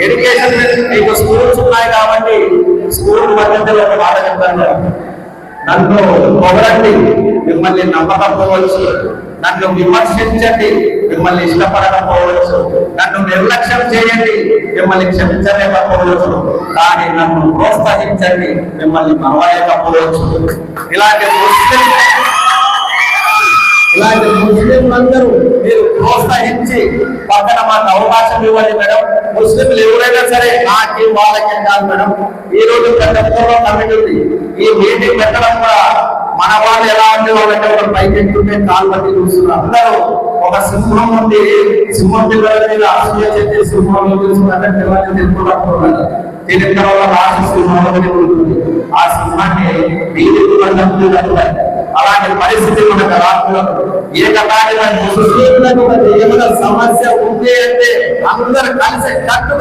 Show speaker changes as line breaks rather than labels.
Education మీకు schools ఉన్నాయి కాబట్టి స్కూల్ మధ్యలో ఒక మాట చెప్తాను, నన్ను పొగడండి మిమ్మల్ని నమ్మకపోవచ్చు, నన్ను విమర్శించండి మిమ్మల్ని ఇష్టపడకపోవచ్చు, నన్ను నిర్లక్ష్యం చేయండి మిమ్మల్ని క్షమించలేకపోవచ్చు, కానీ నన్ను ప్రోత్సహించండి మిమ్మల్ని మరవలేకపోవచ్చు. ఇలాంటి ముస్లింలందరూ మీరు ప్రోత్సహించి పక్కన మాకు అవకాశం ఇవ్వండి మేడం. ముస్లింలు ఎవరైనా సరే నాకి వాళ్ళకి కాదు మేడం. ఈ రోజు పెద్ద కమిటీ ఉంది, ఈ మీటింగ్ పెట్టడం కూడా మన వాళ్ళు ఎలా ఉంటే వాళ్ళంటే ఒక పైకి ఎక్కుంటే కాలు బట్టి చూస్తున్నారు. అందరూ ఒక సింహం ఉంది, సింహం పిల్లల మీద అసూయ చేసి సింహంలో చూసుకున్నారంటే పిల్లల్ని తెలుసుకుంటున్నారు. దీని వల్ల రాష్ట్ర సింహం ఉంటుంది, ఆ సింహాన్ని అలాంటి పరిస్థితి మనకు రాష్ట్రంలో ఏకతాటిగా ముస్లింలకు ఏమైనా సమస్య ఉంది అంటే అందరూ కలిసి కట్టుగా